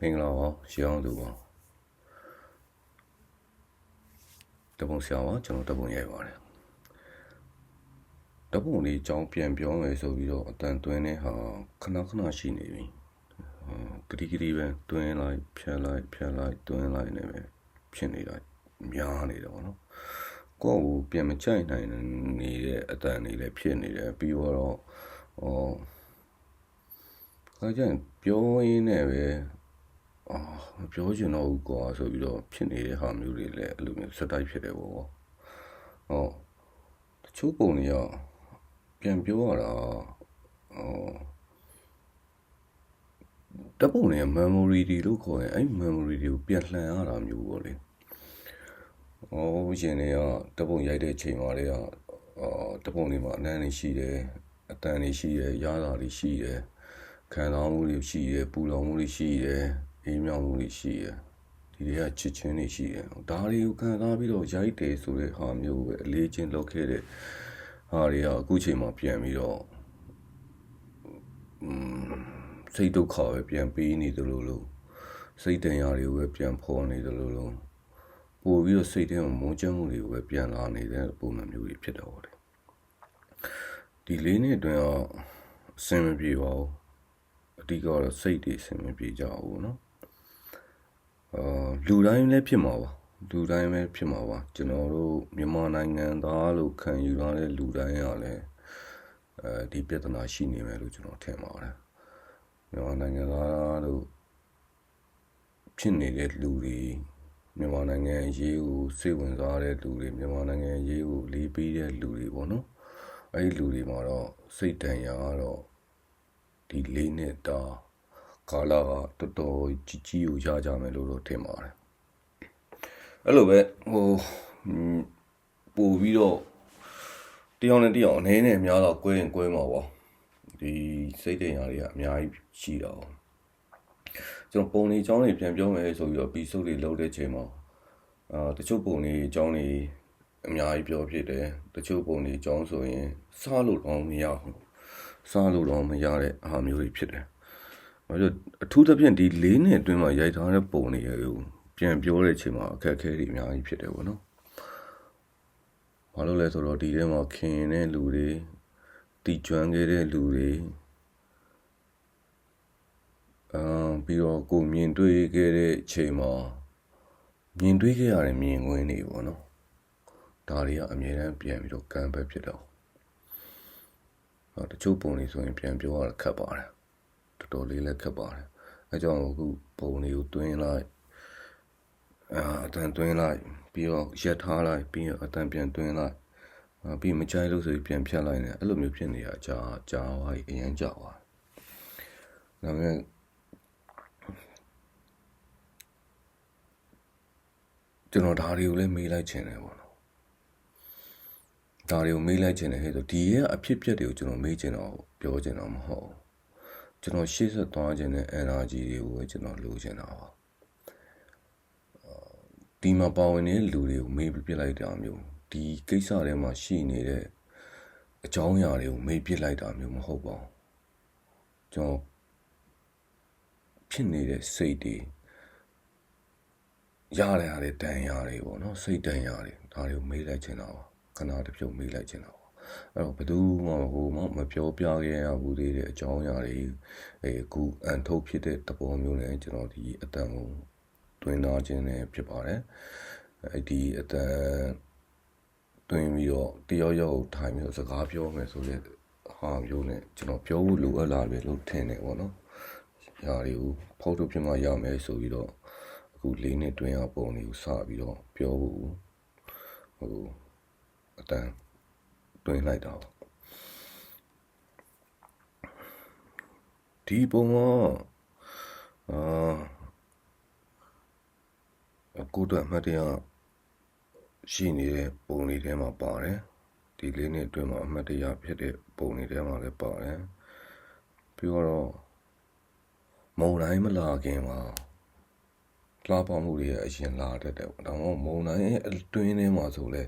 မင်္ဂလာပါရှေးအောင်သူပါတပုံဆရာပါကျွန်တော်တပုံရိုက်ပါတယ်တပုံလေးအကြောင်းပြန်ပြောမယ်ဆိုပြီးတော့အတန်သွင်းတဲ့ဟာခဏရှိနေပြီဂတိပဲတွင်းလိုက်ဖြတ်လိုက်တွင်းလိုက်နေပဲဖြစ်နေတာများနေတယ်ပေါ့နော်ကိုယ့်ကိုပြန်မချိုက်နိုင်နေတဲ့အတန်တွေလည်းဖြစ်နေတယ်ပြီးတော့ခါကျရင်ပြောရင်းနဲ့ပဲမပြောချင်တော့ဘူးကွာဆိုပြီးတော့ဖြစ်နေတဲ့ဟာမျိုးတွေလည်းအဲ့လိုမျိုးစတိုက်ဖြစ်တယ်ပေါ့တချို့ပုံတွေကပြန်ပြောရတာတပုံတွေက memory တွေလို့ခေါ်ရင်အဲ့ memory တွေကိုပြန်လှန်ရတာမျိုးပေါ့လေရှင်တွေကတပုံရိုက်တဲ့ချိန်မှာတွေကတပုံတွေမှာအနမ်းတွေရှိတယ်အတန်တွေရှိတယ်ရတာတွေရှိတယ်ခံစားမှုတွေရှိတယ်ပူလောင်မှုတွေရှိတယ်အေးမြောင်မှုတွေရှိတယ်ဒီတွေကချစ်ချင်းတွေရှိတယ်ဒါတွေကိုခံစားပြီးတော့ရိုက်တယ်ဆိုတဲ့ဟာမျိုးပဲအလေးချင်းလုပ်ခဲ့တဲ့ဟာတွေကအခုချိန်မှာပြန်ပြီးတော့စိတ်ဒုက္ခပဲပြန်ပေးနေတယ်လို့စိတ်တန်ရာတွေကိုပဲပြန်ဖော်နေတယ်လို့ပို့ပြီးတော့စိတ်ထဲမှာမုန်းချက်မှုတွေကိုပဲပြန်လာနေတဲ့ပုံစံမျိုးကြီးဖြစ်တော့တယ်ဒီလေးနှစ်အတွင်းတော့အဆင်မပြေပါဘူးအဓိကတော့စိတ်တွေအဆင်မပြေကြဘူးနော်လူတိုင်းလည်းဖြစ်မှာပါလူတိုင်းပဲဖြစ်မှာပါကျွန်တော်တို့မြန်မာနိုင်ငံသားလို့ခံယူရတဲ့လူတိုင်းကလည်းဒီပြဿနာရှိနေမယ်လို့ကျွန်တော်ထင်ပါတယ်မြန်မာနိုင်ငံသားလို့ဖြစ်နေတဲ့လူတွေမြန်မာနိုင်ငံရေးကိုစိတ်ဝင်စားတဲ့လူတွေမြန်မာနိုင်ငံရေးကိုလေးပေးတဲ့လူတွေပေါ့နော်အဲ့ဒီလူတွေမှာတော့စိတ်တန်ရာကတော့ဒီလေးနှစ်တာကာလကတော်တော်ကြီးကိုရကြမယ်လို့တော့ထင်ပါတယ်အဲ့လိုပဲပို့ပြီးတော့တယောက်နဲ့တယောက်အနေနဲ့များတော့ကွဲရင်ကွဲမှာပေါ့ဒီစိတ်တန်ရာတွေကအများကြီးရှိတာ哦ကျွန်တော်ပုံလေးအကြောင်းတွေပြန်ပြောမယ်ဆိုပြီးတော့ပြီးစုပ်တွေလုပ်တဲ့ချိန်မှာတချို့ပုံလေးအကြောင်းတွေအများကြီးပြောဖြစ်တယ်တချို့ပုံလေးအကြောင်းဆိုရင်စားလို့တော့မရဘူးစားလို့တော့မရတဲ့အားမျိုးတွေဖြစ်တယ်ဘာလို့အထူးသဖြင့်ဒီ၄နှစ်အတွင်းမှာရိုက်ထားတဲ့ပုံတွေကိုပြန်ပြောတဲ့ချိန်မှာအခက်အခဲတွေအများကြီးဖြစ်တယ်ပေါ့နော်ဘာလို့လဲဆိုတော့ဒီထဲမှာခင်တဲ့လူတွေတီကျွမ်းခဲ့တဲ့လူတွေပြီးတော့ကိုမြင်တွေ့ခဲ့တဲ့ချိန်မှာမြင်တွေ့ခဲ့ရတဲ့မြင်ကွင်းတွေပေါ့နော်ဒါတွေကအမြဲတမ်းပြန်ပြီးတော့ကံပဲဖြစ်တော့တချို့ပုံတွေဆိုရင်ပြန်ပြောရတာခက်ပါတယ်တော်တော်လေးလည်းခက်ပါတယ်အဲကြောင့်အခုပုံတွေကိုတွင်းလိုက်အတန်တွင်းလိုက်ပြီးတော့ရက်ထားလိုက်ပြီးတော့အတန်ပြန်တွင်းလိုက်ပြီးမကြိုက်လို့ဆိုပြီးပြန်ဖြတ်လိုက်နေအဲ့လိုမျိုးဖြစ်နေတာကြာပါအရင်ကြာပါဒါပေမဲ့ကျွန်တော်ဒါတွေကိုလည်းမေးလိုက်ချင်တယ်ပေါ့နော်ဒါတွေကိုမေးလိုက်ချင်တယ်ဟဲ့ဆိုဒီရဲ့အဖြစ်အပျက်တွေကိုကျွန်တော်မေးချင်တော့ပြောချင်တော့မဟုတ်ကျွန်တော်ရှေ့ဆက်သွားချင်တဲ့ energy တွေကိုပဲကျွန်တော်လိုချင်တာပါဒီမှာပါဝင်နေတဲ့လူတွေကိုမေးပြလိုက်တာမျိုးဒီကိစ္စထဲမှာရှိနေတဲ့အကြောင်းအရာတွေကိုမေးပြလိုက်တာမျိုးမဟုတ်ပါဘူးကျွန်တော်ဖြစ်နေတဲ့စိတ်တွေရတဲ့တန်ရာတွေပေါ့နော်စိတ်တန်ရာတွေဒါတွေကိုမေးလိုက်ချင်တာပါခဏတစ်ဖြုတ်မေးလိုက်ချင်တာပါအဲ့တော့ဘယ်သူမှမပြောပြခဲ့ရဘူးသေးတဲ့အကြောင်းအရာတွေအခုအန်ထုတ်ဖြစ်တဲ့သဘောမျိုးနဲ့ကျွန်တော်ဒီအတန်ကိုတွင်းသားခြင်းနဲ့ဖြစ်ပါတယ်ဒီအတန်တွင်းပြီးတော့တယောက်ထိုင်ပြီးတော့စကားပြောမယ်ဆိုတဲ့ဟာမျိုးနဲ့ကျွန်တော်ပြောဖို့လိုအပ်လာပြီလို့ထင်တယ်ပေါ့နော်ညာတွေကိုဖောက်ထုတ်ပြမှရမယ်ဆိုပြီးတော့အခု၄နှစ်တွင်းအောင်ပုံတွေကိုစပြီးတော့ပြောဖို့အတန်တွင်းလိုက်တာပါဒီပုံကကိုတော့မှတ်တရရှိနေတဲ့ပုံလေးထဲမှာပါတယ်ဒီ၄နှစ်အတွင်းမှာအမှတ်တရဖြစ်တဲ့ပုံလေးထဲမှာလည်းပါတယ်ပြီးတော့မုံတိုင်းမလာခင်မှာလှပမှုတွေအရင်လာတတ်တယ်ဒါမှမဟုတ်မုံတိုင်းအတွင်းထဲမှာဆိုလဲ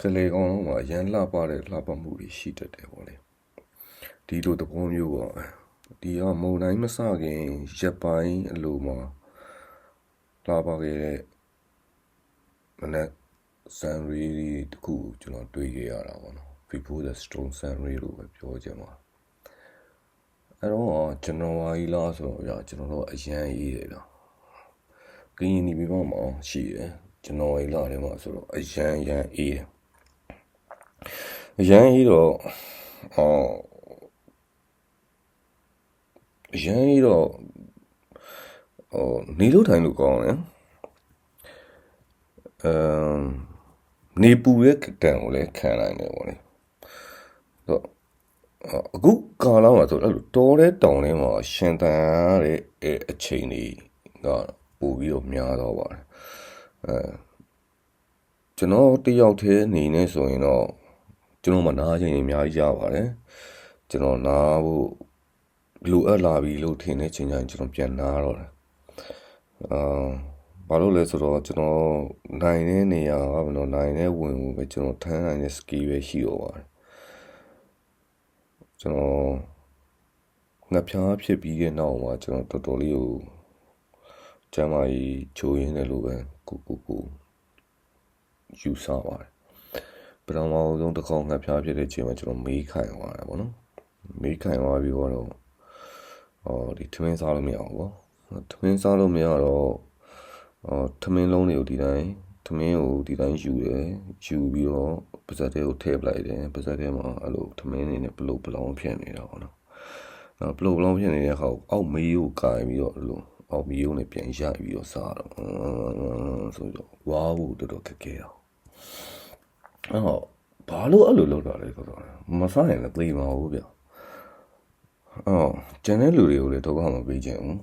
ကလေးကောင်လုံးမှာအရင်လှပတဲ့လှပမှုတွေရှိတတ်တယ်ပေါ့လေဒီလိုသဘောမျိုးပေါ့ ဒီကမုံတိုင်းမစခင်ရက်ပိုင်းအလိုမှာလာပါခဲ့တဲ့မနက်ဆန်ရီတခုကျွန်တော်တွေ့ခဲ့ရတာပေါ့နော် Before the Storm ဆန်ရီလို့ပဲပြောချင်ပါအဲ့တော့ကျွန်တော်ဝါကြီးလားဆိုတော့ကျွန်တော်တို့အရန်ရေးတယ်ဗျကင်းနီပြပမှာရှိတယ်ကျွန်တော်ဝါကြီးလားထဲမှာဆိုတော့အရန်အေးတယ်အရန်အေးတော့ရန်ကြီးတော့နေလို့ထိုင်လို့ကောင်းတယ်နေပူရဲ့တန်ကိုလည်းခံနိုင်တယ်ပေါ့လေတော့အခုကာလမှာဆိုအဲ့လိုတော်တဲ့တောင်ထဲမှာရှင်တန်ရတဲ့အချိန်တွေကပို့ပြီးတော့များတော့ပါတယ်ကျွန်တော်တယောက်တည်းနေနေဆိုရင်တော့ကျွန်တော်မနားချိန်အများကြီးရပါတယ်ကျွန်တော်နားဖို့လိုအပ်လာပြီလို့ထင်တဲ့ချိန်ကျရင်ကျွန်တော်ပြန်နားတော့တယ်ဘာလို့လဲဆိုတော့ကျွန်တော်နိုင်တဲ့နေရာကဘယ်လိုနိုင်တဲ့ဝင်ကိုပဲကျွန်တော်ထမ်းနိုင်တဲ့ skill ပဲရှိတော့ပါတယ်ကျွန်တော်ငါဖျားဖြစ်ပြီးတဲ့နောက်မှာကျွန်တော်တော်တော်လေးကိုကျမ်းမာရေးချိုးရင်းတယ်လို့ပဲကိုယူဆပါတယ်ပထမဆုံးတစ်ခေါက်ငါဖျားဖြစ်တဲ့ချိန်မှာကျွန်တော်မေးခိုင်သွားတယ်ပေါ့နော်မေးခိုင်သွားပြီးတော့ဒီထမင်းစားလို့မရဘူးပေါ့ထမင်းစားလို့မရတော့ထမင်းလုံးတွေကိုဒီတိုင်းထမင်းကိုဒီတိုင်းယူတယ်ယူပြီးတော့ပါဇက်တွေကိုထည့်ပလိုက်တယ်ပါဇက်ထဲမှာအဲ့လိုထမင်းတွေနဲ့ပလုတ်ပလောင်ဖြစ်နေတာပေါ့နော်ပလုတ်ပလောင်ဖြစ်နေတဲ့အခါအောက်မေးကိုကာပြီးတော့အဲ့လိုအောက်မေးကိုလည်းပြန်ရိုက်ပြီးတော့စားတော့ဆိုတော့ဝါးဖို့တော်တော်ခက်ခဲတော့ဘာလို့အဲ့လိုလုပ်တာလဲဆိုတော့မစားရင်လည်းသိမှာဘူးဗျကျန်တဲ့လူတွေကိုလည်းတော့မပေးချင်ဘူး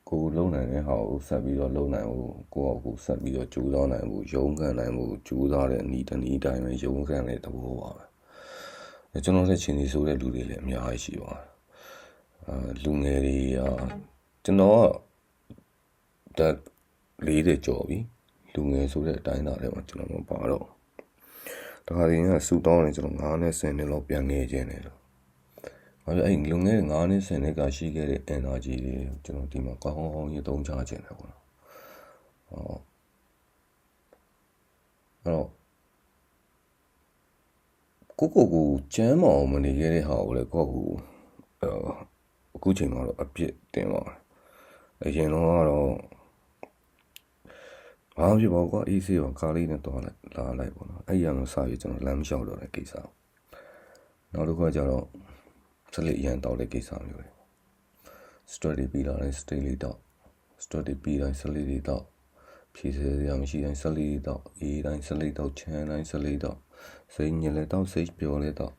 ကိုလုံနိုင်တဲ့ဟာကိုဆက်ပြီးတော့လုံနိုင်ဖို့ကိုဆက်ပြီးတော့ကြိုးစားနိုင်ဖို့ရုန်းကန်နိုင်ဖို့ကြိုးစားတဲ့ဤတနည်းတိုင်းပဲရုန်းကန်တဲ့သဘောပါပဲကျွန်တော်လည်းချင်းစီဆိုတဲ့လူတွေလည်းအများကြီးရှိပါတယ်လူငယ်တွေကကျွန်တော်ကတက်40ကျော်ပြီလူငယ်ဆိုတဲ့အတိုင်းသားတွေမှာကျွန်တော်မပါတော့တခါတည်းကစူတောင်းနေကျွန်တော်9နဲ့10နှစ်လောက်ပြန်ငယ်ခြင်းတယ်လို့အဲ့လုံငယ်9နှစ်10နှစ်ကရှိခဲ့တဲ့ energy တွေကျွန်တော်ဒီမှာကောင်းကောင်းရေးသုံးချခြင်းတယ်ပေါ့နော်အဲ့တော့ကိုကျမ်းမအောင်မနေခဲ့တဲ့ဟာကိုလည်းအခုချိန်မှာတော့အပြစ်တင်ပါတယ်အရင်တော့ကတော့ဘာဖြစ်ပါကွာအေးဆေးပါကားလေးနဲ့တော့လာလိုက်ပေါ့နော်အဲ့ရမှာစပြီးကျွန်တော်လမ်းမလျှောက်တော့တဲ့ကိစ္စနောက်တစ်ခါကျတော့စလိအရန်တောက်တဲ့ကိစ္စမျိုးတွေ study ပြီးလာတဲ့ stay လေးတော့ study ပြီးတိုင်းစလိလေးတော့ဖြည့်စရာမရှိတိုင်းစလိတော့အေးတိုင်းစလိတော့ချမ်းတိုင်းစလိတော့စိတ်ညစ်လဲတော့စိတ်ပျော်လဲတော့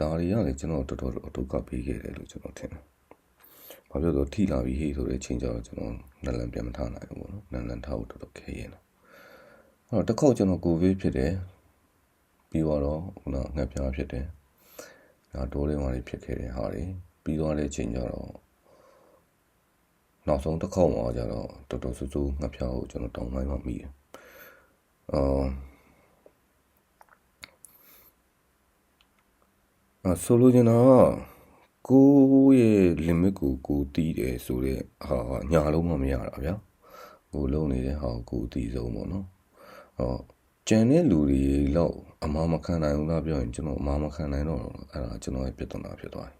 ဒါတွေရတယ်ကျွန်တော်တော်တော်အတုကပေးခဲ့တယ်လို့ကျွန်တော်ထင်တယ်။ဘာဖြစ်လို့ထိလာပြီးဟေးဆိုတဲ့ချိန်ကျတော့ကျွန်တော်နလန်ပြန်မထားနိုင်ဘူးပေါ့နော်။နလန်ထားဖို့တော်တော်ခဲရင်။အဲ့တော့တစ်ခေါက်ကျွန်တော်ကိုဗစ်ဖြစ်တယ်။ပြီးတော့ခုနငှက်ပြားဖြစ်တယ်။ဒါတိုးလေးမှတွေဖြစ်ခဲ့တဲ့ဟာတွေပြီးသွားတဲ့ချိန်ကျတော့နောက်ဆုံးတစ်ခေါက်မှာကျတော့တော်တော်ဆူဆူငှက်ပြားကိုကျွန်တော်တောင်းပိုင်းမှမိတယ်။ဆိုလိုချင်တာကကိုရဲ့ limit ကိုတီးတယ်ဆိုတဲ့ဟာညာလုံးမမရတာဗျာကိုလုံးနေတဲ့ဟာကိုတီးဆုံးပေါ့နော်ကျန်တဲ့လူတွေတော့အမားမခံနိုင်ဘူးလားပြောရင်ကျွန်တော်အမားမခံနိုင်တော့အဲ့ဒါကျွန်တော်ရဲ့ပြဿနာဖြစ်သွားတယ်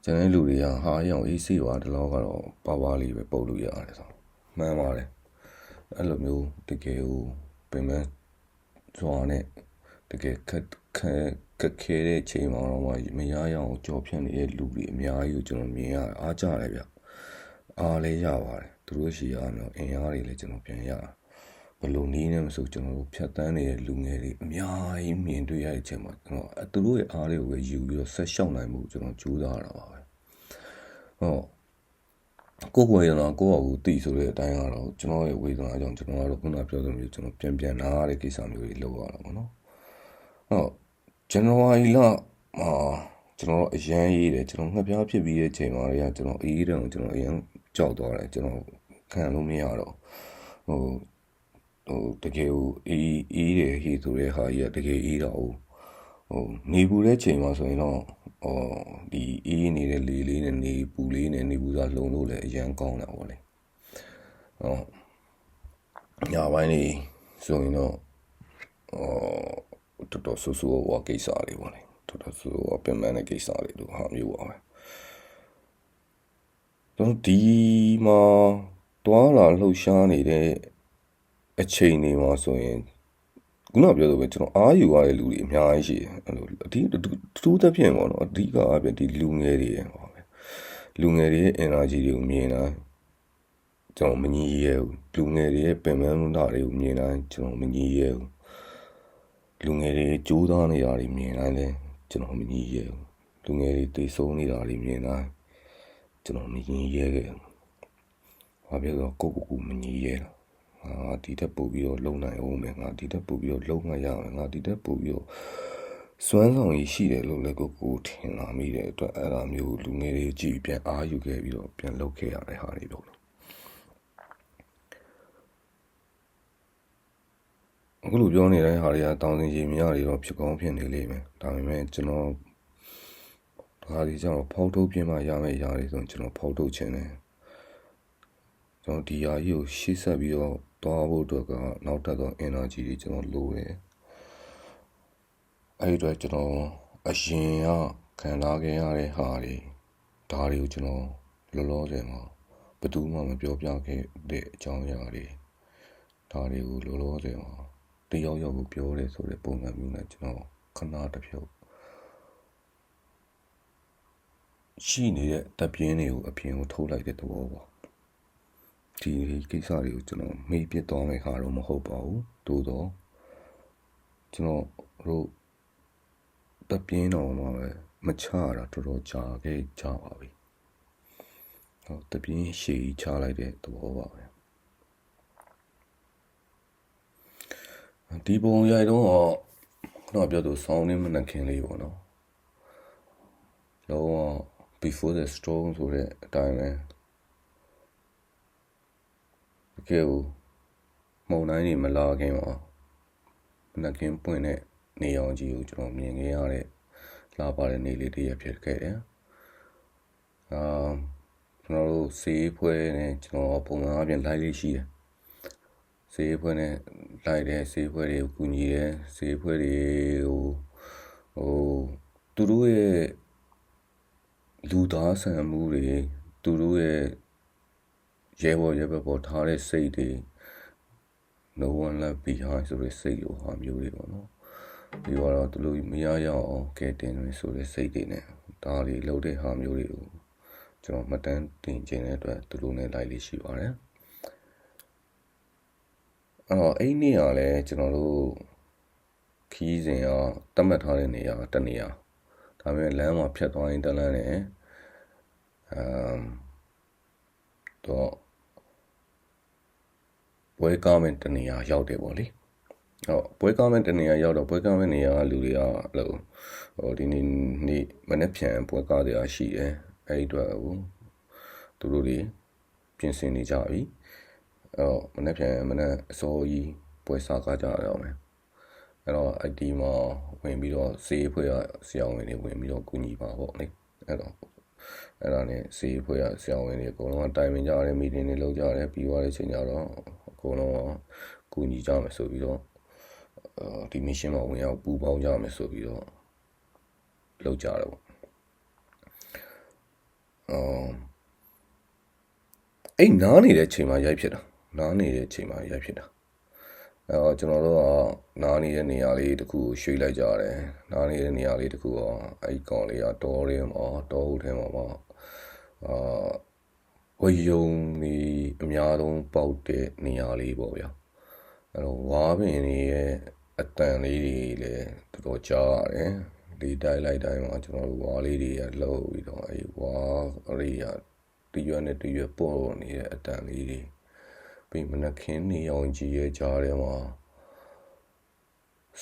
ကျန်တဲ့လူတွေကဟာရောင်အေးဆေးပါဒီလောက်ကတော့ပါလေးပဲပုတ်လို့ရတယ်ဆိုမှန်ပါတယ်အဲ့လိုမျိုးတကယ်ကိုပင်မစွာနဲ့တကယ်ခက်ခဲတဲ့ချိန်မှာတော့မရရအောင်ကြော်ဖြတ်နေတဲ့လူတွေအများကြီးကိုကျွန်တော်မြင်ရအားကြတယ်ဗျအားလည်းရပါတယ်သူတို့ရှိရတော့အင်အားတွေလည်းကျွန်တော်ပြန်ရဘလို့နည်းနဲ့မဆိုကျွန်တော်တို့ဖြတ်တန်းနေတဲ့လူငယ်တွေအများကြီးမြင်တွေ့ရတဲ့အချိန်မှာကျွန်တော်သူတို့ရဲ့အားတွေကိုပဲယူပြီးတော့ဆက်ရှောက်နိုင်မှုကျွန်တော်ကြိုးစားရတာပါပဲကိုယ်ရတော့ကိုယ့်အကူတီးဆိုတဲ့အတိုင်းကတော့ကျွန်တော်ရဲ့ဝေဒနာကြောင့်ကျွန်တော်ကတော့ခုနပြောသလိုမျိုးကျွန်တော်ပြန်နားရတဲ့ကိစ္စမျိုးတွေလုပ်ရတာပေါ့နော်ဇန်နဝါရီလမှာကျွန်တော်အရန်ရေးတယ်ကျွန်တော်ငှက်ပြားဖြစ်ပြီးတဲ့ချိန်မှာလည်းကျွန်တော်အေးတယ်ကျွန်တော်အရန်ကြောက်သွားတယ်ကျွန်တော်ခံလို့မရတော့တကယ်ကိုအေးတယ်ဟေးဆိုတဲ့ဟာကြီးကတကယ်အေးတော့နေပူတဲ့ချိန်မှာဆိုရင်တော့ ဒီအေးနေတဲ့လေလေးနဲ့နေပူလေးနဲ့နေပူစားလုံလို့လည်းအရန်ကောင်းတာပေါ့လေညပိုင်းနေဆိုရင်တော့တော်တော်ဆူဆူဝါကိစ္စလေးပေါ့လေတော်တော်ဆူဝါပြင်ပန်းတဲ့ကိစ္စလေးတို့ဟာမျိုးပါပဲတော့ဒီမှာတွားလာလှုပ်ရှားနေတဲ့အချိန်တွေမှာဆိုရင်ခုနပြောသလိုပဲကျွန်တော်အားယူရတဲ့လူတွေအများကြီးရှိတယ်အဲ့လိုအထူးသဖြင့်ပေါ့နော်အဓိကအပြင်ဒီလူငယ်တွေရဲ့ပါပဲလူငယ်တွေရဲ့ energy တွေကိုမြင်တာကျွန်တော်မငြီးရဲဘူးလူငယ်တွေရဲ့ပင်ပန်းမှုတွေကိုမြင်တိုင်းကျွန်တော်မငြီးရဲဘူးလူငယ်တွေကြိုးစားနေတာတွေမြင်တိုင်းလည်းကျွန်တော်မငြီးရဲဘူးလူငယ်တွေတိတ်ဆုံးနေတာတွေမြင်တိုင်းကျွန်တော်မငြီးရဲခဲ့ဘူးဘာဖြစ်လို့ကိုမငြီးရဲတာငါဒီတက်ပို့ပြီးတော့လုံနိုင်အောင်မယ်ငါဒီတက်ပို့ပြီးတော့လုံမရမယ်ငါဒီတက်ပို့ပြီးတော့စွမ်းဆောင်ရည်ရှိတယ်လို့လည်းကိုထင်လာမိတဲ့အတွက်အဲ့လိုမျိုးလူငယ်တွေကြည့်ပြန်အားယူခဲ့ပြီးတော့ပြန်လုပ်ခဲ့ရတဲ့ဟာတွေပေါ့အခုလိုပြောနေတဲ့ဟာတွေကတောင်းစင်ကြီးများတွေတော့ဖြစ်ကောင်းဖြစ်နေလိမ့်မယ်ဒါပေမဲ့ကျွန်တော်ဒါတွေကြောင့်ဖောက်ထုတ်ပြင်းမှရမယ့်ຢာတွေဆိုကျွန်တော်ဖောက်ထုတ်ခြင်းတယ်ကျွန်တော်ဒီຢာကြီးကိုရှေ့ဆက်ပြီးတော့တွားဖို့အတွက်ကနောက်ထပ်သော energy တွေကျွန်တော်လိုတယ်အဲ့ဒီတော့ကျွန်တော်အရင်ကခံစားခဲ့ရတဲ့ဟာတွေဒါတွေကိုကျွန်တော်လောလောဆယ်မှာဘယ်သူမှမပြောပြခဲ့တဲ့အကြောင်းအရာတွေဒါတွေကိုလောလောဆယ်မှာတယောက်ယောက်ကိုပြောတယ်ဆိုတဲ့ပုံစံမျိုးနဲ့ကျွန်တော်ခဏတစ်ဖြုတ်ရှိနေတဲ့တပ်ပြင်းတွေကိုအပြင်ကိုထုတ်လိုက်တဲ့သဘောပေါ့ဒီကိစ္စတွေကိုကျွန်တော်မေ့ပြစ်သွားမယ့်ဟာတော့မဟုတ်ပါဘူးသို့တော့ကျွန်တော်တို့တပ်ပြင်းတော်မှာပဲမချရတာတော်တော်ကြာခဲ့ကြပါပြီဟောတပ်ပြင်းရှည်ချလိုက်တဲ့သဘောပါပဲဒီပုံရိုက်တော့ခုနပြောသူဆောင်းနေမနှခင်လေးပေါ့နော်လောက before the storm ဆိုတဲ့အတိုင်းပဲတကယ်ကိုမုန်တိုင်းတွေမလာခင်မှာနှခင်ပွင့်တဲ့နေအောင်ကြီးကိုကျွန်တော်မြင်ခဲ့ရတဲ့လာပါတဲ့နေလေးတည်းရဖြစ်ခဲ့တယ်ကျွန်တော်တို့စေးဖွဲနဲ့ကျွန်တော်ပုံမှန်အပြင်လိုက်လေးရှိတယ်စေးဖွဲနဲ့လိုက်တယ်စေးဖွဲတွေကိုကူညီတယ်စေးဖွဲတွေကိုသူတို့ရဲ့လူသားဆန်မှုတွေသူတို့ရဲ့ရဲဘော်ရဲဘက်ပေါ်ထားတဲ့စိတ်တွေ no one left behind ဆိုတဲ့စိတ်လိုဟာမျိုးတွေပေါ့နော်ဒီတော့သူတို့မရရအောင်ကဲတင်နေဆိုတဲ့စိတ်တွေနဲ့ဒါတွေလုပ်တဲ့ဟာမျိုးတွေကိုကျွန်တော်မှတ်တမ်းတင်ခြင်းတဲ့အတွက်သူတို့နဲ့လိုက်လေးရှိပါတယ်အဲ့နေ့ကလည်းကျွန်တော်တို့ခီးစဉ်ကတတ်မှတ်ထားတဲ့နေရာတနေရာဒါပေမဲ့လမ်းမှာဖြတ်သွားရင်တလန်းနဲ့တော့ပွဲကားမဲ့တနေရာရောက်တယ်ပေါ့လေပွဲကားမဲ့တနေရာရောက်တော့ပွဲကားမဲ့နေရာကလူတွေကအဲ့လိုဒီနေ့မနေ့ပြန်ပွဲကားတွေရှိတယ်အဲ့ဒီတော့သူတို့တွေပြင်ဆင်နေကြပြီမနေ့ပြန်မနေ့အစောကြီးပွဲစားကားကြရအောင်မယ်အဲ့တော့ITမှာဝင်ပြီးတော့စေးဖွဲ့ရဆရာဝန်တွေဝင်ပြီးတော့ကူညီပါပေါ့လေအဲ့ဒါနဲ့စေးဖွဲ့ရဆရာဝန်တွေအကုန်လုံးတိုင်ပင်ကြရတယ်မီတင်တွေလုပ်ကြရတယ်ပြီးသွားတဲ့အချိန်ကျတော့အကုန်လုံးကူညီကြမယ်ဆိုပြီးတော့ဒီ mission မှာဝင်ရောက်ပူပေါင်းကြမယ်ဆိုပြီးတော့လုပ်ကြတယ်ပေါ့အဲ့နားနေတဲ့အချိန်မှာရိုက်ဖြစ်တာကျွန်တော်တို့ကနားနေတဲ့နေရာလေးတစ်ခုကိုရွှေ့လိုက်ကြတယ်နားနေတဲ့နေရာလေးတစ်ခုကအဲ့ကောင်လေးကတောထဲမှာတောဟုတ်ထဲမှာဝယုံနေအများဆုံးပေါက်တဲ့နေရာလေးပေါ့ဗျာအဲ့တော့ဝါပင်တွေရဲ့အတန်လေးတွေလည်းတော်တော်ကြားရတယ်ဒီတိုက်လိုက်တိုင်းမှာကျွန်တော်တို့ဝါလေးတွေကလှုပ်ပြီးတော့အဲ့ဝါလေးကတရွနဲ့တရွပေါ်နေတဲ့အတန်လေးတွေပြီးမနက်ခင်းနေအောင်ကြီးရဲ့ကြားထဲမှာ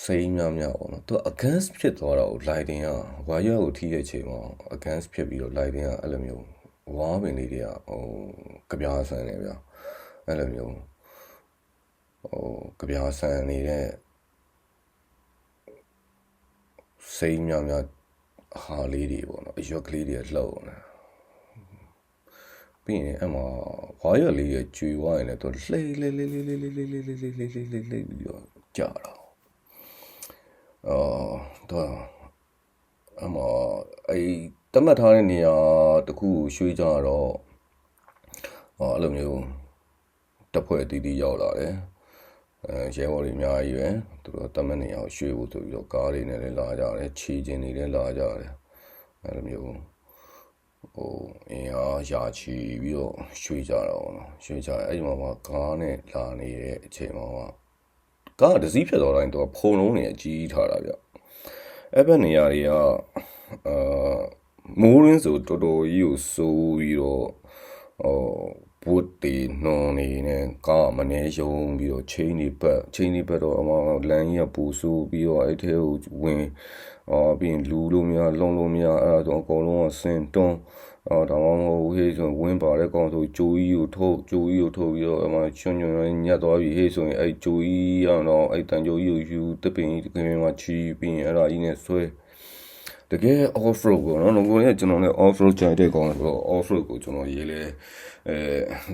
စိတ်များပေါ့နော်သူ against ဖြစ်သွားတော့ lighting ကဝါရွက်ကိုထိတဲ့ချိန်မှာ against ဖြစ်ပြီးတော့ lighting ကအဲ့လိုမျိုးဝါပင်လေးတွေကကြပြားဆန်နေဗျာအဲ့လိုမျိုးကြပြားဆန်နေတဲ့စိတ်များ ဟာလေးတွေပေါ့နော်အရွက်ကလေးတွေလှုပ်နေပြီးရင်အမဝါရလေးရဲ့ကျွေဝါရင်လည်းသူလှိလှိလှိလှိလှိလှိလှိလှိလှိလှိလှိလှိလှိပြီးတော့ကြာတော့တော့အမတတ်မှတ်ထားတဲ့နေရာတစ်ခုရွှေ့ကြတော့အဲ့လိုမျိုးတပ်ဖွဲ့အသီးသီးရောက်လာတယ်ရဲဘော်တွေအများကြီးပဲသူတို့တတ်မှတ်နေရာကိုရွှေ့ဖို့ဆိုပြီးတော့ကားတွေနဲ့လည်းလာကြတယ်ခြေချင်းတွေလည်းလာကြတယ်အဲ့လိုမျိုးအင်းအားရာချီပြီးတော့ရွှေ့ကြတော့ရွှေ့ကြအဲ့ဒီမှာကားနဲ့လာနေတဲ့အချိန်မှာကားတစ်စီးဖြစ်သွားတိုင်းသူကဖုံလုံးနေအကြီးထားတာဗျအဲ့ဘက်နေရာတွေကမိုးရင်းဆိုတော်တော်ကြီးကိုစိုးပြီးတော့ဘုတ်တီနှုံနေနဲ့ကားမနေယုံပြီးတော့ချိန်နေပတ်တော့အမလမ်းကြီးကပူဆိုးပြီးတော့အဲ့ထဲကိုဝင်ပြီးလူလို့မရလုံလို့မရအဲ့ဒါတော့အကုန်လုံးကဆင်းတွန်းဒါမှမဟုတ်ဟေးဆိုဝင်းပါတဲ့ကောင်ဆိုကြိုးကြီးကိုထုတ်ပြီးတော့အမချွန်းညက်သွားပြီးဟေးဆိုရင်အဲ့ကြိုးကြီးကတော့အဲ့တန်ကြိုးကြီးကိုယူတပင်ကြီးခင်မှာချီပြီးရင်အဲ့ဒါကြီးနဲ့ဆွဲတကယ် off road ကိုနော်ငိုလည်းကျွန်တော်လည်း off road ကြိုက်တဲ့ကောင်ဆိုတော့ off road ကိုကျွန်တော်ရေးလဲ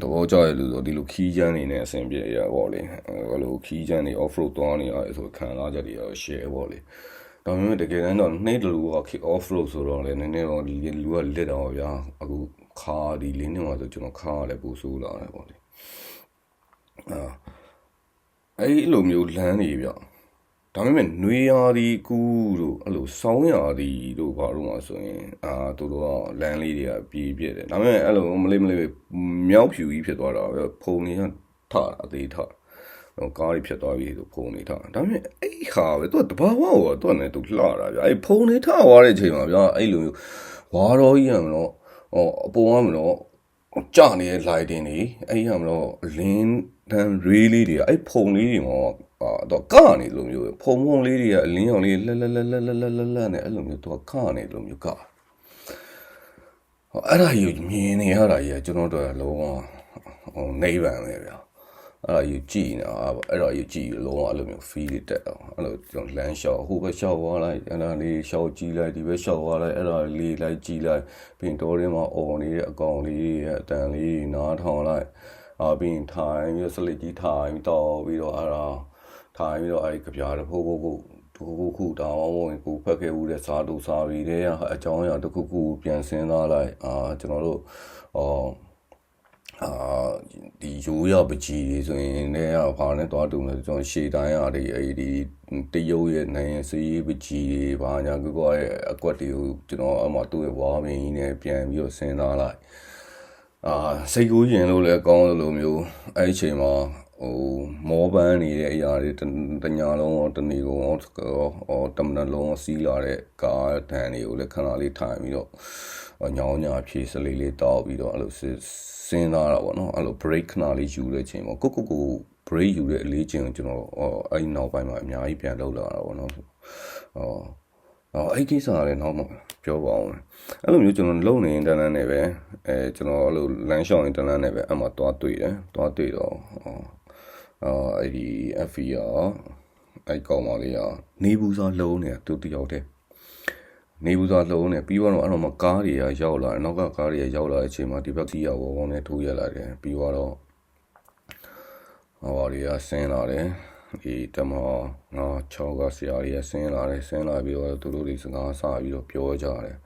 သဘောကျရလို့ဆိုဒီလိုခီးချမ်းနေနဲ့အဆင်ပြေရပေါ့လေဟိုလိုခီးချမ်းနေ off road သွားနေရတယ်ဆိုခံစားချက်တွေရော share ပေါ့လေဒါပေမဲ့တကယ်တမ်းတော့နှိမ့်လူက off road ဆိုတော့လည်းနည်းနည်းတော့လူကလက်တော့ဗျာအခုခါဒီလေးနှစ်မှာဆိုကျွန်တော်ခါရလည်းပူဆိုးလာတယ်ပေါ့လေအဲ့လိုမျိုးလမ်းနေဗျဒါပေမဲ့နွေရာသီကူတို့အဲ့လိုဆောင်းရာသီတို့ဘာလို့မှဆိုရင်သူတို့ကလမ်းလေးတွေကပြေးပြည့်တယ်ဒါပေမဲ့အဲ့လိုမလေးမြောက်ဖြူကြီးဖြစ်သွားတာပဲဖုံနေထတာအသေးထကားတွေဖြစ်သွားပြီဆိုဖုံနေထဒါပေမဲ့အဲ့ခါပဲသူကတဘာဝကိုသူကလည်းသူလှတာဗျအဲ့ဖုံနေထသွားတဲ့အချိန်မှာဗျအဲ့လိုမျိုးဝါတော်ကြီးရမလို့အပေါ်ကမလို့ကြာနေတဲ့ lighting တွေအဲ့ရမလို့လင်းတန်း really တွေအဲ့ဖုံလေးတွေမှာတော့ကနေလို့မျိုးဖုံလေးတွေကအလင်းရောင်လေးလက်နဲ့အဲ့လိုမျိုးတော့ကနေလို့မျိုးကအဲ့ဒါကြီးမြင်နေရတာကြီးကျွန်တော်တို့လုံးဝနေဗန်ပဲဗျာအဲ့ဒါကြီးကြည်နေတာအဲ့ဒါကြီးကြည်လုံးဝအဲ့လိုမျိုး feel တက်အောင်အဲ့လိုကျွန်တော်လမ်းလျှောက်ဟိုဘက်လျှောက်သွားလိုက်အဲ့ဒါလေးလျှောက်ကြည့်လိုက်ဒီဘက်လျှောက်သွားလိုက်အဲ့ဒါလေးလိုက်ကြည့်လိုက်ပြီးတော့ရင်းမှာအော်နေတဲ့အကောင်လေးရဲ့အတန်လေးနားထောင်လိုက်ပြီးရင်ထိုင်ပြီးစလစ်ကြီးထိုင်တော့ပြီးတော့အဲ့ဒါထိုင်ပြီးတော့အဲ့ကြပြားတဖို့ခုတောင်းဝင်ကိုဖက်ခဲ့ဦးတဲ့စားတူစားပြီးတဲ့အကြောင်းအရာတစ်ခုပြန်စဉ်းစားလိုက်ကျွန်တော်တို့ဒီရိုးရပကြီးတွေဆိုရင်လည်းဘာနဲ့တွားတူလဲကျွန်တော်ရှေ့တိုင်းရတယ်အဲ့ဒီတရုတ်ရဲ့နိုင်စီးပကြီးတွေဘာညာကိုရဲ့အကွက်တွေကိုကျွန်တော်အမှသူ့ရဲ့ဝါမင်းကြီးနဲ့ပြန်ပြီးတော့စဉ်းစားလိုက်စိတ်ကူးရင်လို့လည်းကောင်းလို့မျိုးအဲ့ဒီအချိန်မှာမောပန်းနေတဲ့အရာတွေတညာလုံးရောတနေ့ကုန်ရောတမနလုံးစီးလာတဲ့ကားတန်တွေကိုလည်းခဏလေးထိုင်ပြီးတော့ညောင်းညာဖြည့်စလေးလေးတောက်ပြီးတော့အဲ့လိုစဉ်းစားတာပေါ့နော်အဲ့လို break ခဏလေးယူတဲ့အချိန်မှာကို break ယူတဲ့အလေးချိန်ကိုကျွန်တော်အဲ့ဒီနောက်ပိုင်းမှာအများကြီးပြန်လုပ်လာတာပေါ့နော်အဲ့ကိစ္စကလည်းနောက်မှပြောပါအောင်အဲ့လိုမျိုးကျွန်တော်လုံနေတန်းနဲ့ပဲကျွန်တော်အဲ့လိုလမ်းလျှောက်နေတန်းနဲ့ပဲအမှသွားတွေ့တော့အဲ့ဒီ FVR အဲ့ကောင်မလေးနေဘူးစားလုံးနေသူတယောက်တည်းနေဘူးစားလုံးနေပြီးတော့အဲ့တော့မှကားတွေကရောက်လာနောက်ကကားတွေရောက်လာတဲ့အချိန်မှာဒီဘက်ကြီးဝဝနဲ့ထိုးရလာတယ်ပြီးတော့ဟောတွေကဆင်းလာတယ်ဒီတမော6ကဆရာကြီးဆင်းလာပြီးတော့သူတို့တွေစကားဆပြီးတော့ပြောကြတယ်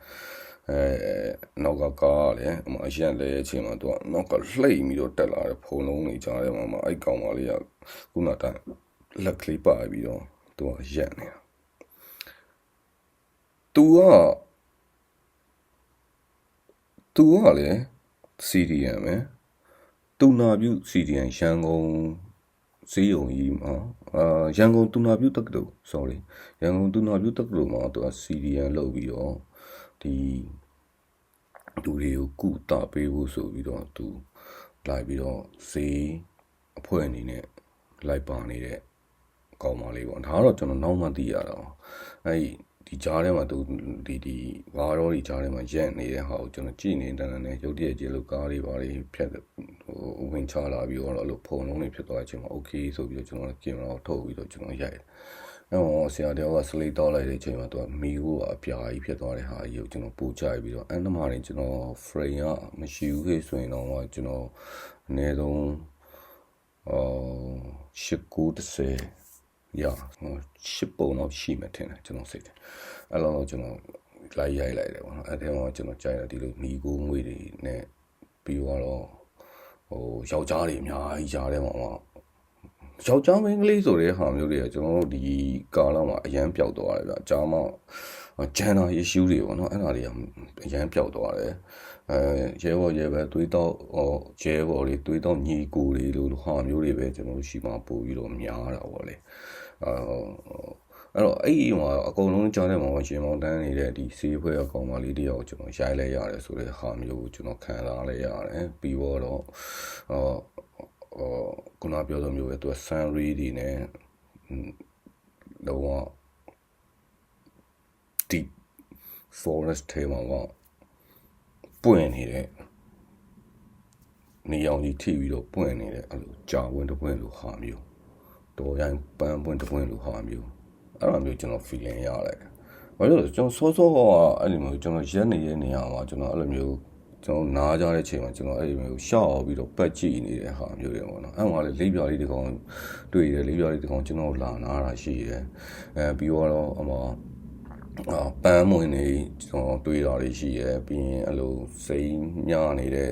နောက်ကကားလည်းအရက်လဲအချိန်မှာသူကနောက်ကလှိမ့်ပြီးတော့တက်လာတယ်ဖုံလုံးနေကြတယ်မှာအဲ့ကောင်မလေးကခုနကလက်ကလေးပါပြီးတော့သူကရက်နေတာသူကလည်း CDM ပဲသူနာပြု CDM ရန်ကုန်ဈေးရုံကြီးမှာရန်ကုန်သူနာပြုတက္ကသိုလ် sorry ရန်ကုန်သူနာပြုတက္ကသိုလ်မှာသူက CDM လုပ်ပြီးတော့ဒီလူတွေကိုကုသပေးဖို့ဆိုပြီးတော့သူလိုက်ပြီးတော့ဈေးအဖွဲ့အနေနဲ့လိုက်ပါနေတဲ့ကောင်းပါလေးပေါ့ဒါကတော့ကျွန်တော်နောက်မှသိရတာအဲ့ဒီကြားထဲမှာသူဒီဝါရောဒီကြားထဲမှာရက်နေတဲ့ဟာကိုကျွန်တော်ကြည့်နေတန်းနဲ့ရုပ်တရက်ကြီးလို့ကားတွေပါတွေဖြတ်ဝင်ချလာပြီးတော့အဲ့လိုဖုံလုံးတွေဖြစ်သွားတဲ့အချိန်မှာ okay ဆိုပြီးတော့ကျွန်တော်ကင်မရာကိုထုတ်ပြီးတော့ကျွန်တော်ရိုက် ဆရာတယောက်ကစလိတ်တောက်လိုက်တဲ့အချိန်မှာသူကမီကိုအပြာကြီးဖြစ်သွားတဲ့ဟာကြီးကိုကျွန်တော်ပို့ကြပြီးတော့အဲ့နမှာနေကျွန်တော် frame ကမရှိဘူးခေဆိုရင်တော့ကျွန်တော်အနည်းဆုံး8910ရ10ပုံတော့ရှိမှထင်တယ်ကျွန်တော်စိတ်တယ်အဲ့လိုတော့ကျွန်တော်လိုက်ရိုက်လိုက်တယ်ပေါ့နော်အဲ့ဒီမှာကျွန်တော်ကြိုက်တယ်ဒီလိုမီကိုငွေတွေနဲ့ပြီးတော့ယောက်ျားတွေအများကြီးကြားတယ်မှာယောက်ျားမင်းကလေးဆိုတဲ့ဟာမျိုးတွေကကျွန်တော်တို့ဒီကာလမှာအရန်ပျောက်သွားတယ်ဗျာကြားမှာဂျန်နာ issue တွေပေါ့နော်အဲ့ဒါတွေကအရန်ပျောက်သွားတယ်ရဲဘော်ရဲပဲတွေးတော့ရဲဘော်တွေတွေးတော့ညီကိုတွေလို့ဟာမျိုးတွေပဲကျွန်တော်တို့ရှိမှပို့ပြီးတော့များတာပေါ့လေအဲ့တော့အဲ့ဒီမှာအကုန်လုံးကြားတဲ့မှာရှင်မောင်တန်းနေတဲ့ဒီစီးဖွဲ့အကောင်မလေးတယောက်ကျွန်တော်ရိုက်လိုက်ရတယ်ဆိုတဲ့ဟာမျိုးကိုကျွန်တော်ခံစားလိုက်ရတယ်ပြီးတော့ခုနပြောလိုမျိုးပဲသူက sunray တွေနဲ့တော့ deep forest ထဲမှာပွင့်နေတဲ့နေအောင်ကြီးထိပြီးတော့ပွင့်နေတဲ့အဲ့လိုကြာပွင့်တပွင့်လိုဟာမျိုးတော်ရိုင်းပန်းပွင့်တပွင့်လိုဟာမျိုးအဲ့လိုမျိုးကျွန်တော် feeling ရလိုက်ဘာလို့လဲကျွန်တော်စောစောကအဲ့လိုမျိုးကျွန်တော်ရက်နေတဲ့နေရာမှာကျွန်တော်အဲ့လိုမျိုးကျွန်တော်နားကြတဲ့ချိန်မှာကျွန်တော်အဲ့ဒီမျိုးရှော့ပြီးတော့ပတ်ကြည့်နေတဲ့ဟာမျိုးတွေပေါ့နော်အဲ့မှာလေလေးပြားလေးတစ်ကောင်တွေ့တယ်လေးပြားလေးတစ်ကောင်ကျွန်တော်လာနာတာရှိတယ်ပြီးတော့ပန်းမွင်နေကျွန်တော်တွေ့တာတွေရှိတယ်ပြီးရင်အဲ့လိုစိမ့်ညနေတဲ့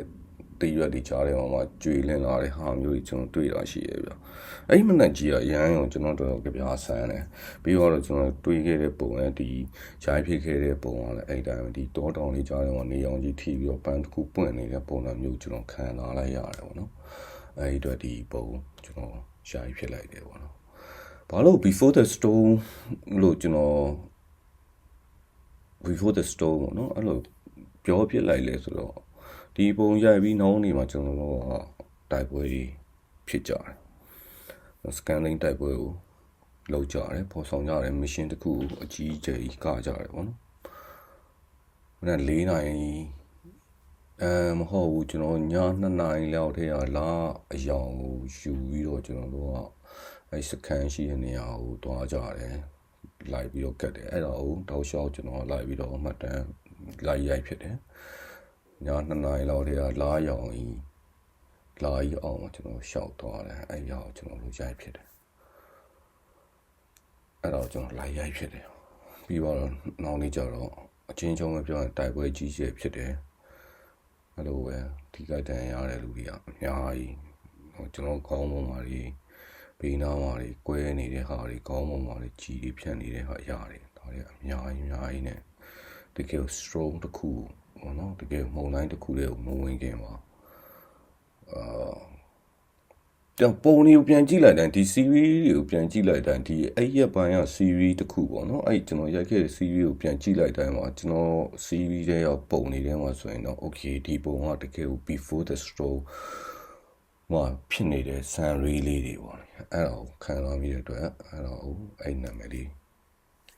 တရွက်တွေကြားထဲမှာကျွေးလင်းလာတဲ့ဟာမျိုးတွေကျွန်တော်တွေ့တာရှိတယ်ဗျအဲ့ဒီမနဲ့ကြီးရမ်းအောင်ကျွန်တော်တော်ကြပြားဆန်းတယ်ပြီးတော့ကျွန်တော်တွေးခဲ့တဲ့ပုံနဲ့ဒီရိုက်ဖြစ်ခဲ့တဲ့ပုံကလည်းအဲ့တိုင်းဒီတောတောင်လေးကြားထဲမှာနေအောင်ကြီးထိပြီးတော့ပန်းတစ်ခုပွင့်နေတဲ့ပုံစံမျိုးကျွန်တော်ခံစားလိုက်ရတယ်ပေါ့နော်အဲ့ဒီအတွက်ဒီပုံကျွန်တော်ရိုက်ဖြစ်လိုက်တယ်ပေါ့နော်ဘာလို့ before the storm လို့ကျွန်တော် before the storm ပေါ့နော်အဲ့လိုပြောပြလိုက်လဲဆိုတော့ဒီပုံရိုက်ပြီးနောက်နေမှာကျွန်တော်တို့တိုက်ပွဲဖြစ်ကြတယ် scanning တိုက်ပွဲကိုလုပ်ကြတယ်ပေါ်ဆောင်ကြတယ် mission တစ်ခုအကြီးအကျယ်ကကြတယ်ပေါ့နော်မနက်4နာရီမဟုတ်ဘူးကျွန်တော်ည2နာရီလောက်ထဲကလာအယောင်ကိုယူပြီးတော့ကျွန်တော်တို့အဲ့စကန်ရှိတဲ့နေရာကိုတွားကြတယ်လိုက်ပြီးတော့ကတ်တယ်အဲ့တော့တောက်လျှောက်ကျွန်တော်လိုက်ပြီးတော့မှတ်တမ်းလိုက်ရိုက်ဖြစ်တယ်ည2နာရီလောက်ထဲကလာရောင်ကြီးလာကြီးအောင်ကျွန်တော်ရှောက်သွားတယ်အဲ့ရောက်ကျွန်တော်တို့ရိုက်ဖြစ်တယ်အဲ့တော့ကျွန်တော်လိုက်ရိုက်ဖြစ်တယ်ပြီးတော့နောက်နေ့ကျတော့အချင်းချင်းပဲပြောရင်တိုက်ပွဲကြီးကျယ်ဖြစ်တယ်အဲ့လိုပဲဒီကတန်ရတဲ့လူတွေကအများကြီးကျွန်တော်ကောင်းပုံပါတွေဘေးနားမှာတွေကွဲနေတဲ့ဟာတွေကောင်းပုံပါတွေကြီးတွေဖြန့်နေတဲ့ဟာရတယ်ဒါတွေအများကြီးနဲ့တကယ် strong တစ်ခုပေါ့နော်တကယ်မုံတိုင်းတစ်ခုတည်းကိုမဝင်ခင်ပါပြန်ပုံတွေကိုပြန်ကြည့်လိုက်တိုင်းဒီ series တွေကိုပြန်ကြည့်လိုက်တိုင်းဒီအဲ့ရက်ပိုင်းက series တစ်ခုပေါ့နော်အဲ့ကျွန်တော်ရိုက်ခဲ့တဲ့ series ကိုပြန်ကြည့်လိုက်တိုင်းမှာကျွန်တော် series တွေရောက်ပုံနေတယ်မှာဆိုရင်တော့ okay ဒီပုံကတကယ်ကို before the stroke ဖြစ်နေတဲ့ sunray လေးတွေပေါ့လေအဲ့တော့ခံစားမိတဲ့အတွက်အဲ့တော့အဲ့နာမည်လေး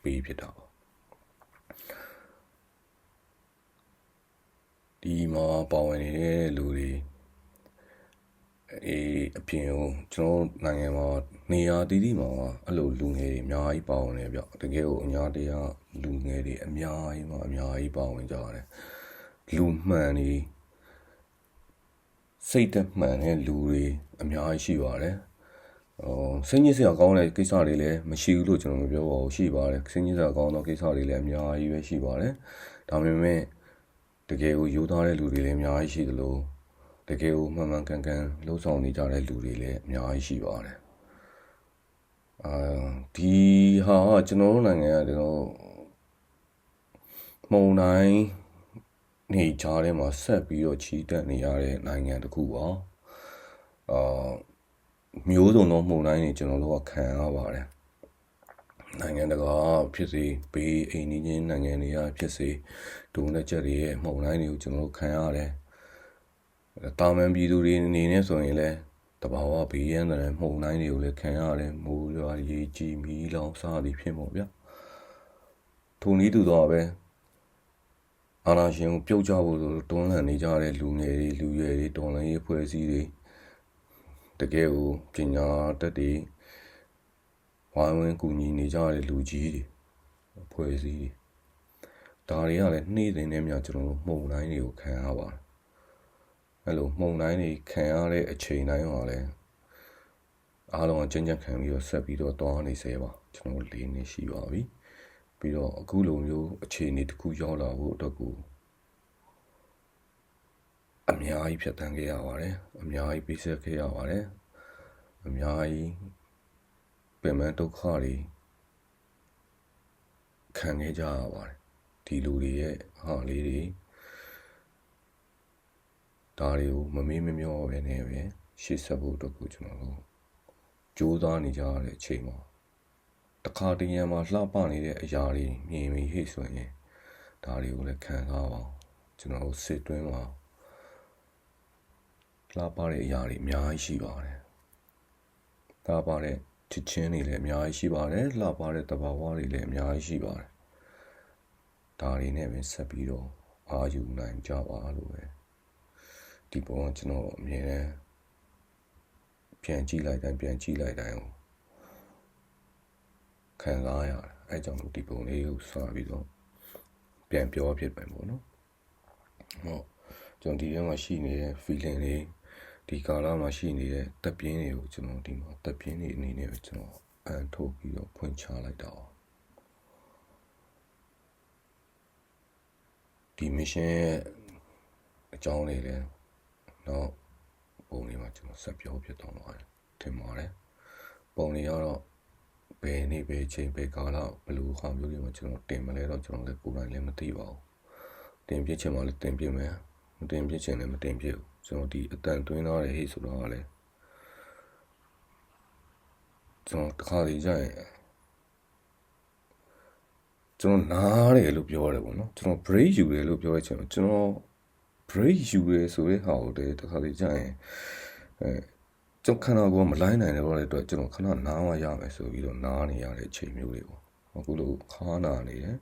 ပေးဖြစ်တာပေါ့ဒီမှာပါဝင်နေတဲ့လူတွေအပြင်ကိုကျွန်တော်နိုင်ငံမှာနေရာတည်တည်မှာအဲ့လိုလူငယ်တွေအများကြီးပါဝင်နေဗျတကယ်ကိုအများတရားလူငယ်တွေအများကြီးပါဝင်ကြတယ်လူမှန်တွေစိတ်သက်မှန်တဲ့လူတွေအများကြီးရှိပါတယ်စိတ်ညစ်စရာကောင်းတဲ့ကိစ္စတွေလည်းမရှိဘူးလို့ကျွန်တော်မပြောပါဘူးရှိပါတယ်စိတ်ညစ်စရာကောင်းသောကိစ္စတွေလည်းအများကြီးပဲရှိပါတယ်ဒါပေမဲ့တကယ်ကိုယူသားတဲ့လူတွေလည်းအများကြီးရှိသလိုတကယ်ကိုမှန်မှန်ကန်ကန်လှုပ်ဆောင်နေကြတဲ့လူတွေလည်းအများကြီးရှိပါတယ်ဒီဟာကကျွန်တော်တို့နိုင်ငံကကျွန်တော်မုံတိုင်းနေကြတဲ့မှာဆက်ပြီးတော့ချီတက်နေရတဲ့နိုင်ငံတစ်ခုပါမျိုးစုံသောမုံတိုင်းတွေကျွန်တော်တို့ကခံရပါတယ်နိုင်ငံတကာဖြစ်စေဘေးအိမ်နီးချင်းနိုင်ငံတွေကဖြစ်စေဒုံလက်ချက်တွေရဲ့မုံတိုင်းတွေကိုကျွန်တော်တို့ခံရတယ်တာမန်ပြည်သူတွေအနေနဲ့ဆိုရင်လည်းတဘာဝဘေးရန်တဲ့မှုန်တိုင်းတွေကိုလည်းခံရတယ်မိုးရွာရေကြီးမီးလောင်စသည်ဖြစ်ပေါ့ဗျာထိုနည်းတူတော့ပဲအာဏာရှင်ကိုပြုတ်ကြဖို့တွန်းလှန်နေကြတဲ့လူငယ်တွေလူရွယ်တွေတော်လှန်ရေးဖွဲ့စည်းတွေတကယ်ကိုပညာတတ်တွေ ဝိုင်းဝန်းကူညီနေကြတဲ့လူကြီးတွေဖွဲ့စည်းတွေဒါတွေကလည်းနှိမ့်တဲ့မြကျွန်တော်တို့မှုန်တိုင်းတွေကိုခံရပါတယ်အဲ့လိုမှုန်တိုင်းတွေခံရတဲ့အချိန်တိုင်းမှာလည်းအားလုံးကကြံ့ခံပြီးတော့ဆက်ပြီးတော့တောင်းနေစေပါကျွန်တော်၄နှစ်ရှိပါပြီပြီးတော့အခုလိုမျိုးအခြေအနေတစ်ခုရောက်လာဖို့အတွက်ကိုအများကြီးဖြတ်သန်းခဲ့ရပါတယ်အများကြီးပြည့်စက်ခဲ့ရပါတယ်အများကြီးပြန်မှဒုက္ခတွေခံခဲ့ကြရပါတယ်ဒီလူတွေရဲ့ဟာလေးတွေဒါတွေကိုမမေ့မမျောပဲနဲ့ပဲရှေ့ဆက်ဖို့အတွက်ကိုကျွန်တော်တို့ကြိုးစားနေကြရတဲ့အချိန်မှာတခါတရံမှာလှပနေတဲ့အရာတွေမြင်ပြီးဟိဆိုရင်ဒါတွေကိုလည်းခံစားပါအောင်ကျွန်တော်တို့စစ်တွင်းမှာလှပတဲ့အရာတွေအများကြီးရှိပါတယ်လှပတဲ့ချစ်ချင်းတွေလည်းအများကြီးရှိပါတယ်လှပတဲ့တဘာဝတွေလည်းအများကြီးရှိပါတယ်ဒါတွေနဲ့ပဲဆက်ပြီးတော့အာယူနိုင်ကြပါလို့ပဲဒီပုံကကျွန်တော်အမြင်နဲ့ပြန်ကြည့်လိုက်တိုင်းခံစားရတယ်အဲကြောင့်ဒီပုံလေးကိုစပြီးတော့ပြန်ပြောဖြစ်ပဲပေါ့နော်ဟုတ်ကျွန်တော်ဒီထဲမှာရှိနေတဲ့ feeling တွေဒီကာလမှာရှိနေတဲ့တက်ပြင်းတွေကိုကျွန်တော်ဒီမှာတက်ပြင်းတွေအနေနဲ့ကျွန်တော်အန်ထုတ်ပြီးတော့ဖွင့်ချလိုက်တာဒီ mission ရဲ့အကြောင်းလေးလည်းတော့ပုံလေးမှာကျွန်တော်ဆက်ပြောဖြစ်တော့ပါတယ်ထင်ပါတယ်ပုံလေးကတော့ဘယ်နေ့ဘယ်ချိန်ဘယ်ကာလဘယ်လိုဟာမျိုးတွေမှာကျွန်တော်တင်မလဲတော့ကျွန်တော်လည်းကိုယ်တိုင်လည်းမသိပါဘူးတင်ပြချင်မှလည်းတင်ပြမယ်မတင်ပြချင်လည်းမတင်ပြဘူးကျွန်တော်ဒီအတန်တွင်းထားတဲ့ဟိဆိုတော့လည်းကျွန်တော်တစ်ခါလေကြာရင်ကျွန်တော်နားတယ်လို့ပြောရတယ်ပေါ့နော်ကျွန်တော် break ယူတယ်လို့ပြောရချင်ကျွန်တော် break ယူရဲဆိုတဲ့ဟာကိုတည်းတစ်ခါလေကြာရင်ကျွန်တော်ခဏကောမလိုက်နိုင်တယ်တော့လည်းအတွက်ကျွန်တော်ခဏနားမှရမယ်ဆိုပြီးတော့နားနေရတဲ့အချိန်မျိုးတွေပေါ့အခုလိုခါနာနေတယ်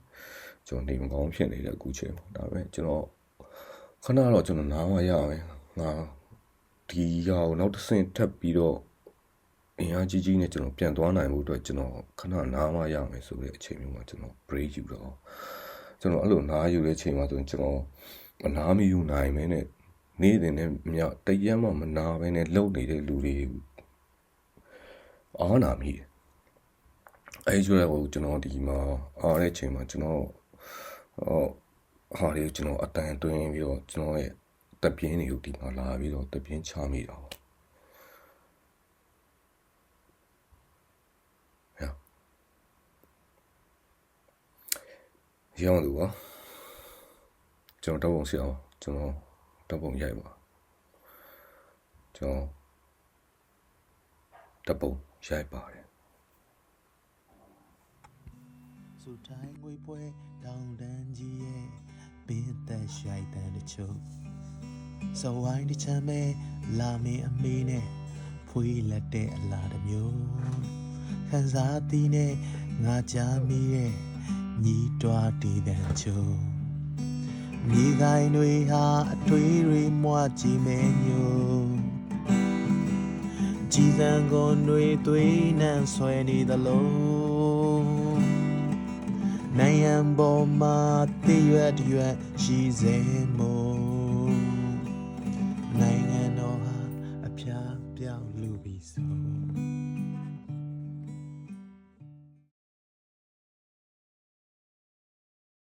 ကျွန်တော်နေမကောင်းဖြစ်နေတဲ့အခုချိန်ပေါ့ဒါပေမဲ့ကျွန်တော်ခဏတော့ကျွန်တော်နားမှရမယ်ငါဒီဟာကိုနောက်တစ်ဆင့်ထပ်ပြီးတော့အင်အားကြီးနဲ့ကျွန်တော်ပြန်သွားနိုင်ဖို့အတွက်ကျွန်တော်ခဏနားမှရမယ်ဆိုတဲ့အချိန်မျိုးမှာကျွန်တော် break ယူတော့ကျွန်တော်အဲ့လိုနားယူတဲ့အချိန်မှာဆိုရင်ကျွန်တော်မနားမယူနိုင်မဲနဲ့နေတဲ့နဲ့မြတရမ်းမှမနာပဲနဲ့လှုပ်နေတဲ့လူတွေအားနာမိတယ်အဲကျတော့ကျွန်တော်ဒီမှာအားတဲ့အချိန်မှာကျွန်တော်ဟာတွေကျွန်တော်အတန်တွင်းပြီးတော့ကျွန်တော်ရဲ့တက်ပြင်းတွေကိုဒီမှာလာပြီးတော့တက်ပြင်းချမိတာပေါ့ရောင်းလို့ပါကျွန်တော်တော့ပုံစီအောင်ကျွန်တော်တော့ပုံရိုက်ပါကျွန်တော်တပုံရိုက်ပါတယ်စုတိုင်းငွေပွဲတောင်တန်းကြီးရဲ့ပင်သက်ရှိုက်တန်းတချို့စဝိုင်းတစ်ချမ်းပဲလာမင်းအမေးနဲ့ဖွေးလက်တဲ့အလားတစ်မျိုးခန်းစားသည်နဲ့ငါကြားမိရဲ့ညီတွားတည်တဲ့ချို့မြေကိုင်းတွေဟာအထွေးတွေမွားကြည့်မဲညို့ကြည်စံကုန်တွေသွေးနှံဆွဲနေသလုံးနိုင်ရန်ပေါ်မှာတည်ရွက်ရှိစေမို့နိုင်ငံ